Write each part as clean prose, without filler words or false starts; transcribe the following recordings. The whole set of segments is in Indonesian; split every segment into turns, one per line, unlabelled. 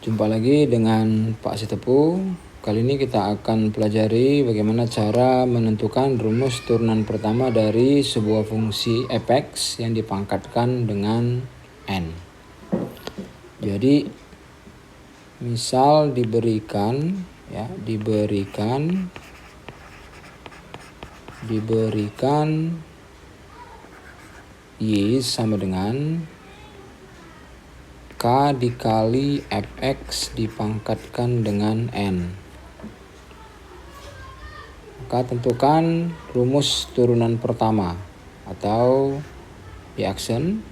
Jumpa lagi dengan Pak Sitepu. Kali ini kita akan pelajari bagaimana cara menentukan rumus turunan pertama dari sebuah fungsi f(x) yang dipangkatkan dengan n. Jadi misal diberikan y sama dengan K dikali fx dipangkatkan dengan n. Maka tentukan rumus turunan pertama atau y-aksen.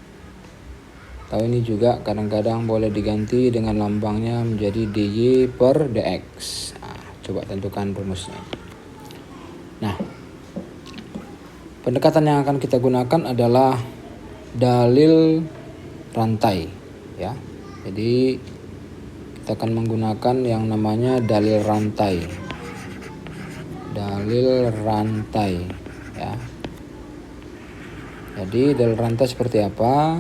Atau ini juga kadang-kadang boleh diganti dengan lambangnya menjadi dy per dx. Nah, coba tentukan rumusnya. Nah, pendekatan yang akan kita gunakan adalah dalil rantai. Ya, jadi kita akan menggunakan yang namanya dalil rantai. Ya. Jadi dalil rantai seperti apa?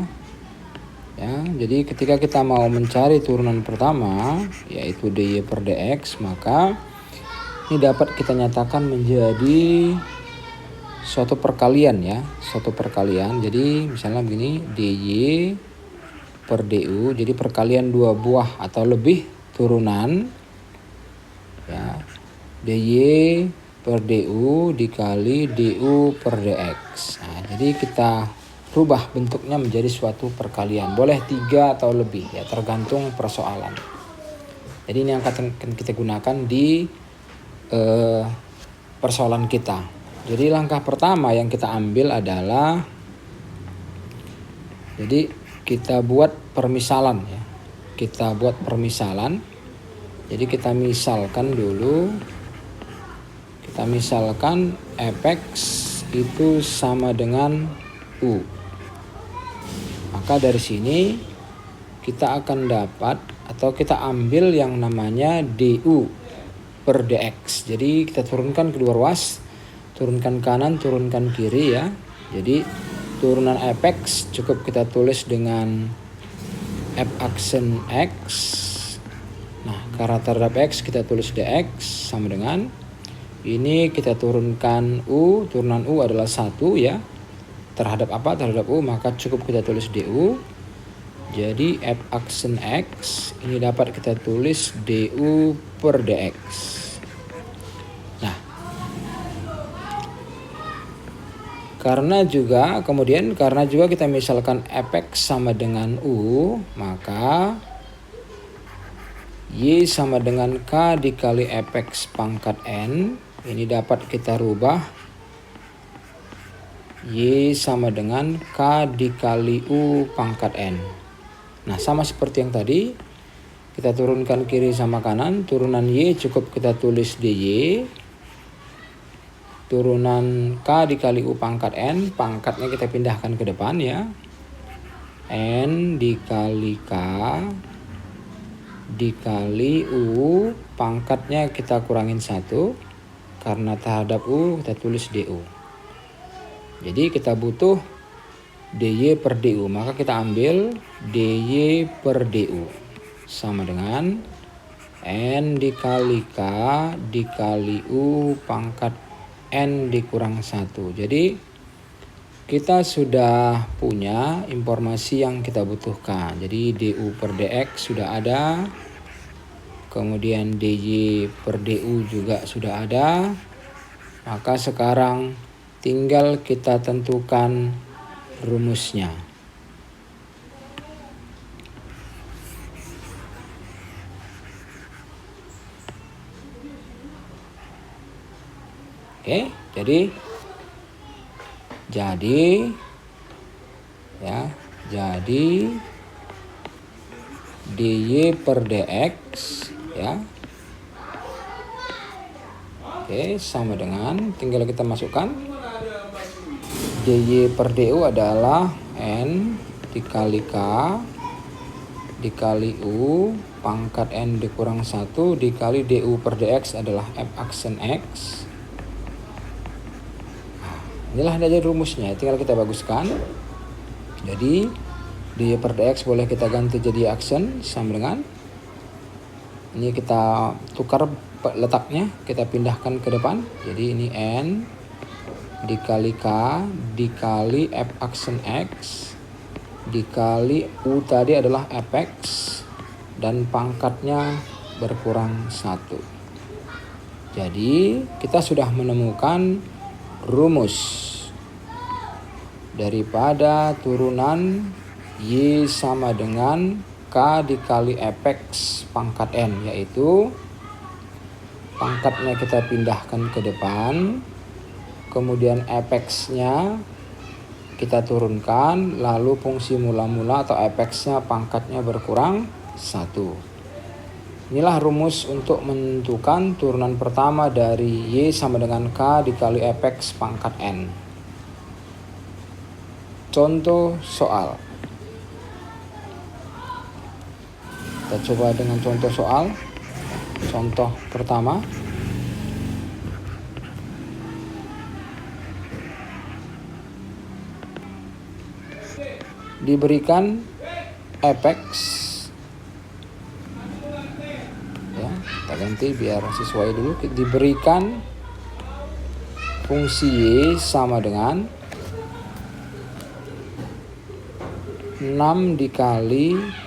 Ya, jadi ketika kita mau mencari turunan pertama, yaitu dy per dx, maka ini dapat kita nyatakan menjadi suatu perkalian ya, Jadi misalnya begini, dy per du, jadi perkalian dua buah atau lebih turunan ya, dy per du dikali du per dx. Nah, jadi kita rubah bentuknya menjadi suatu perkalian, boleh 3 atau lebih ya, tergantung persoalan. Jadi ini yang akan kita gunakan di persoalan kita. Jadi langkah pertama yang kita ambil adalah, jadi kita buat permisalan ya. Jadi kita misalkan dulu. Kita misalkan fx itu sama dengan u. Maka dari sini kita akan dapat atau kita ambil yang namanya du per dx. Jadi kita turunkan kedua ruas, turunkan kanan, turunkan kiri ya. Jadi turunan fx cukup kita tulis dengan f(aksen x). Nah, karena terhadap x kita tulis dx sama dengan ini, kita turunkan u, turunan u adalah 1 ya. Terhadap apa? Terhadap u, maka cukup kita tulis du. Jadi f(aksen x ini dapat kita tulis du per dx. Karena juga kita misalkan fx sama dengan u, maka y sama dengan k dikali fx pangkat n. Ini dapat kita rubah y sama dengan k dikali u pangkat n. Nah, sama seperti yang tadi, kita turunkan kiri sama kanan, turunan y cukup kita tulis dy. Turunan k dikali u pangkat n, pangkatnya kita pindahkan ke depan ya. N dikali k dikali u, pangkatnya kita kurangin 1. Karena terhadap u kita tulis du. Jadi kita butuh dy per du, maka kita ambil dy per du sama dengan n dikali k dikali u pangkat n dikurang 1. Jadi kita sudah punya informasi yang kita butuhkan. Jadi du per dx sudah ada. Kemudian dy per du juga sudah ada. Maka sekarang tinggal kita tentukan rumusnya. Oke, jadi dy per dx ya. Oke, sama dengan, tinggal kita masukkan dy per du adalah n dikali k dikali u pangkat n dikurang 1 dikali du per dx adalah f(aksen x). Inilah saja rumusnya, tinggal kita baguskan. Jadi dy per dx boleh kita ganti jadi aksen sama dengan Ini kita tukar letaknya, kita pindahkan ke depan. Jadi ini N dikali K dikali F aksen X dikali U tadi adalah Fx dan pangkatnya berkurang 1. Jadi kita sudah menemukan rumus daripada turunan Y sama dengan K dikali Fx pangkat N, yaitu pangkatnya kita pindahkan ke depan, kemudian Fx-nya kita turunkan, lalu fungsi mula-mula atau Fx-nya pangkatnya berkurang 1. Inilah rumus untuk menentukan turunan pertama dari Y sama dengan K dikali Fx pangkat N. Contoh soal. Kita coba dengan contoh soal. Contoh pertama. Diberikan Fx, ya, kita ganti biar sesuai dulu. Diberikan fungsi Y sama dengan 6 dikali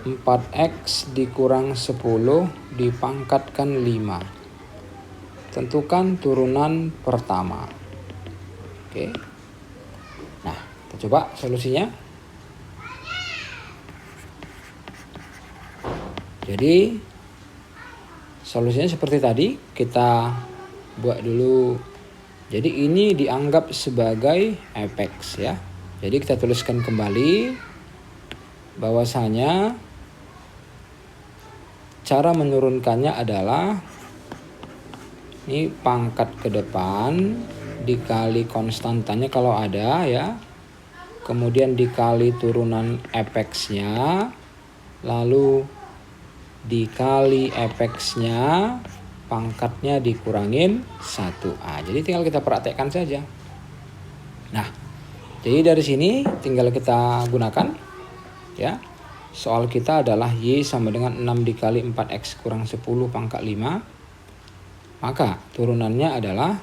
4x dikurang 10 dipangkatkan 5. Tentukan turunan pertama. Oke. Nah, kita coba solusinya. Jadi solusinya seperti tadi, kita buat dulu. Jadi ini dianggap sebagai Fx ya. Jadi kita tuliskan kembali bahwasanya cara menurunkannya adalah ini pangkat ke depan dikali konstantanya kalau ada ya, kemudian dikali turunan Fx-nya, lalu dikali Fx-nya, pangkatnya dikurangin 1. Jadi tinggal kita praktekkan saja. Nah, jadi dari sini tinggal kita gunakan ya. Soal kita adalah Y sama dengan 6 dikali 4x kurang 10 pangkat 5. Maka turunannya adalah,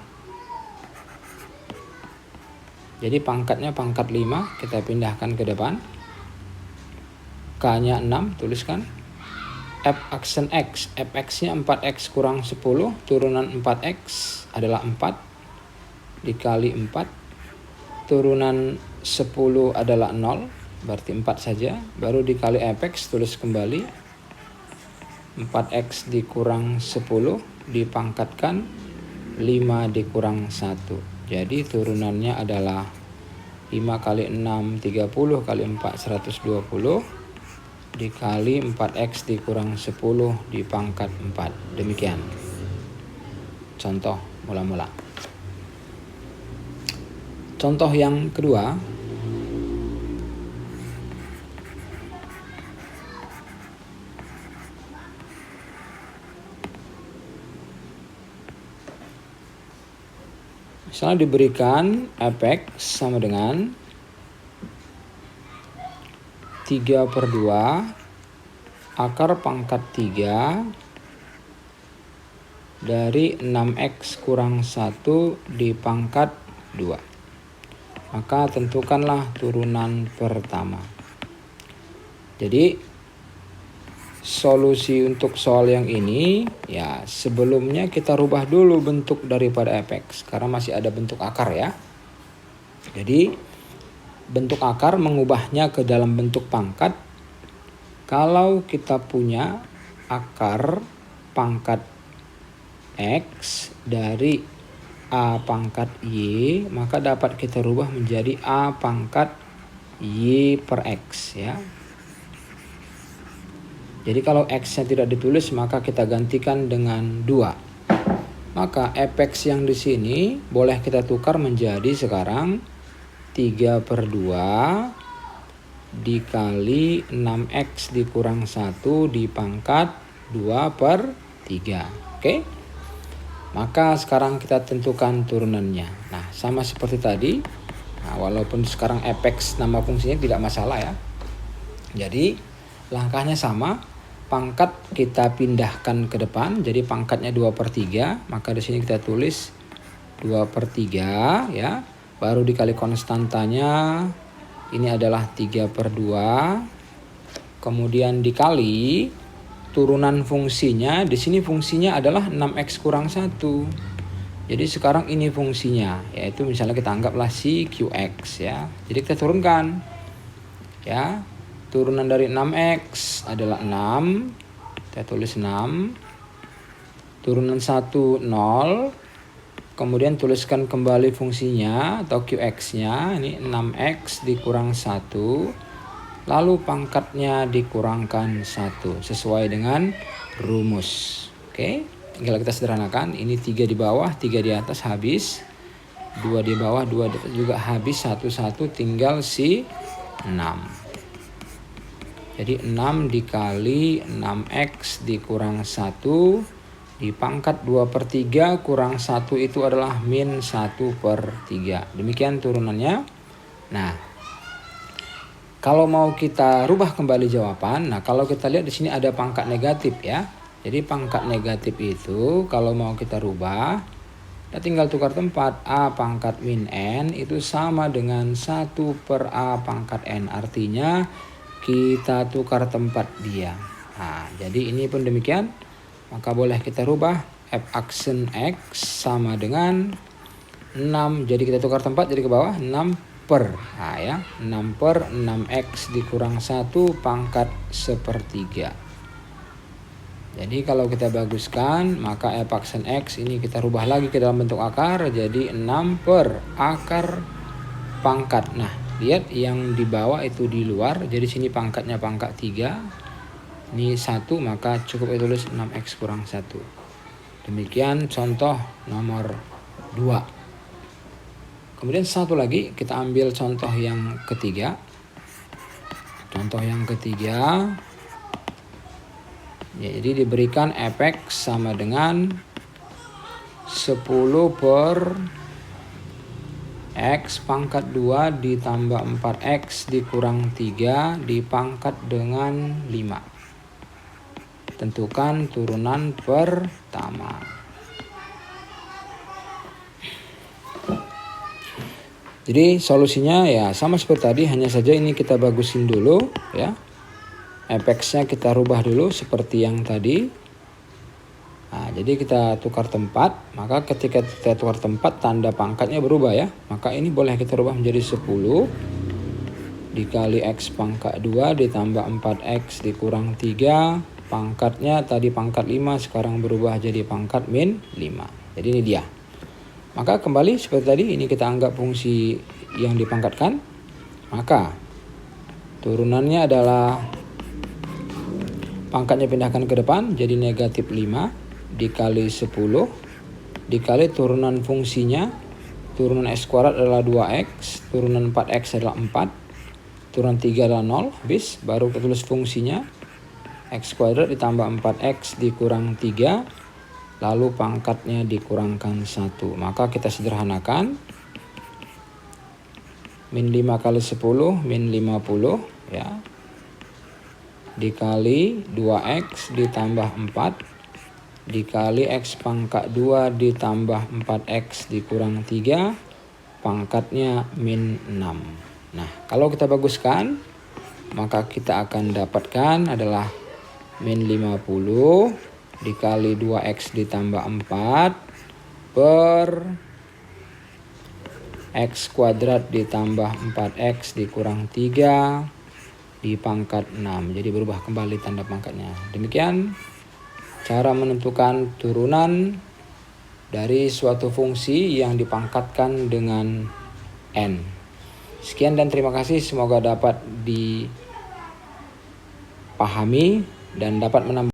jadi pangkatnya pangkat 5, kita pindahkan ke depan. K-nya 6, tuliskan. F aksen X, Fx-nya 4x kurang 10, turunan 4x adalah 4 dikali 4, turunan 10 adalah 0, berarti 4 saja, baru dikali Fx, tulis kembali 4x dikurang 10 dipangkatkan 5 dikurang 1. Jadi turunannya adalah 5 kali 6 30 kali 4 120 dikali 4x dikurang 10 dipangkat 4. Demikian contoh mula-mula. Contoh yang kedua. Misalnya diberikan Fx sama dengan 3/2 akar pangkat 3 dari 6x kurang 1 dipangkat 2. Maka tentukanlah turunan pertama. Jadi solusi untuk soal yang ini ya, sebelumnya kita rubah dulu bentuk daripada Fx karena masih ada bentuk akar ya. Jadi bentuk akar mengubahnya ke dalam bentuk pangkat. Kalau kita punya akar pangkat X dari A pangkat Y, maka dapat kita rubah menjadi A pangkat Y per X ya. Jadi kalau X-nya tidak ditulis maka kita gantikan dengan 2. Maka Fx yang di sini boleh kita tukar menjadi sekarang 3/2 dikali 6x dikurang 1 dipangkat 2/3. Oke? Maka sekarang kita tentukan turunannya. Nah, sama seperti tadi. Nah, walaupun sekarang Fx nama fungsinya tidak masalah ya. Jadi langkahnya sama. pangkat kita pindahkan ke depan, jadi pangkatnya 2/3, maka di sini kita tulis 2/3 ya. Baru dikali konstantanya, ini adalah 3/2. Kemudian dikali turunan fungsinya, di sini fungsinya adalah 6x kurang 1. Jadi sekarang ini fungsinya, yaitu misalnya kita anggaplah si qx ya. Jadi kita turunkan ya. Turunan dari 6x adalah 6. Kita tulis 6. Turunan 1 0. Kemudian tuliskan kembali fungsinya atau qx-nya. Ini 6x dikurang 1. Lalu pangkatnya dikurangkan 1 sesuai dengan rumus. Oke, tinggal kita sederhanakan. Ini 3 di bawah, 3 di atas habis. 2 di bawah, 2 di atas juga habis. 1 tinggal si 6. Jadi 6 dikali 6x dikurang 1 dipangkat 2/3 kurang 1 itu adalah min 1/3. Demikian turunannya. Nah, kalau mau kita rubah kembali jawaban, nah kalau kita lihat di sini ada pangkat negatif ya. Jadi pangkat negatif itu kalau mau kita rubah, kita tinggal tukar tempat. A pangkat min n itu sama dengan 1/a pangkat n. Artinya kita tukar tempat dia. Nah, jadi ini pun demikian. Maka boleh kita rubah f aksen x sama dengan 6. Jadi kita tukar tempat jadi ke bawah 6 per. Nah ya, 6/6x dikurang 1 pangkat 1/3. Jadi kalau kita baguskan, maka f aksen x ini kita rubah lagi ke dalam bentuk akar. Jadi 6 per akar pangkat. Nah, lihat yang di bawah itu di luar, jadi sini pangkatnya pangkat 3. Ini 1, maka cukup ditulis 6x kurang 1. Demikian contoh nomor 2. Kemudian satu lagi, kita ambil contoh yang ketiga. Contoh yang ketiga, jadi diberikan f(x) sama dengan 10 per x pangkat 2 ditambah 4x dikurang 3 dipangkat dengan 5. Tentukan turunan pertama. Jadi solusinya ya sama seperti tadi, hanya saja ini kita bagusin dulu ya. F(x)-nya kita rubah dulu seperti yang tadi. Nah, jadi kita tukar tempat, maka ketika kita tukar tempat tanda pangkatnya berubah ya. Maka ini boleh kita rubah menjadi 10 dikali x pangkat 2 ditambah 4x dikurang 3. Pangkatnya tadi pangkat 5, sekarang berubah jadi pangkat min 5. Jadi ini dia. Maka kembali seperti tadi, ini kita anggap fungsi yang dipangkatkan. Maka turunannya adalah pangkatnya pindahkan ke depan jadi negatif 5 dikali 10 dikali turunan fungsinya. Turunan x kuadrat adalah 2x, turunan 4x adalah 4, turunan 3 adalah 0, habis. Baru kita tulis fungsinya, x kuadrat ditambah 4x dikurang 3, lalu pangkatnya dikurangkan 1. Maka kita sederhanakan, min 5 kali 10 min 50 ya, dikali 2x ditambah 4 dikali x pangkat 2 ditambah 4x dikurang 3, pangkatnya min 6. Nah, kalau kita baguskan, maka kita akan dapatkan adalah min 50 dikali 2x ditambah 4 per x kuadrat ditambah 4x dikurang 3 dipangkat 6. Jadi berubah kembali tanda pangkatnya. Demikian cara menentukan turunan dari suatu fungsi yang dipangkatkan dengan n. Sekian dan terima kasih, semoga dapat dipahami dan dapat menambah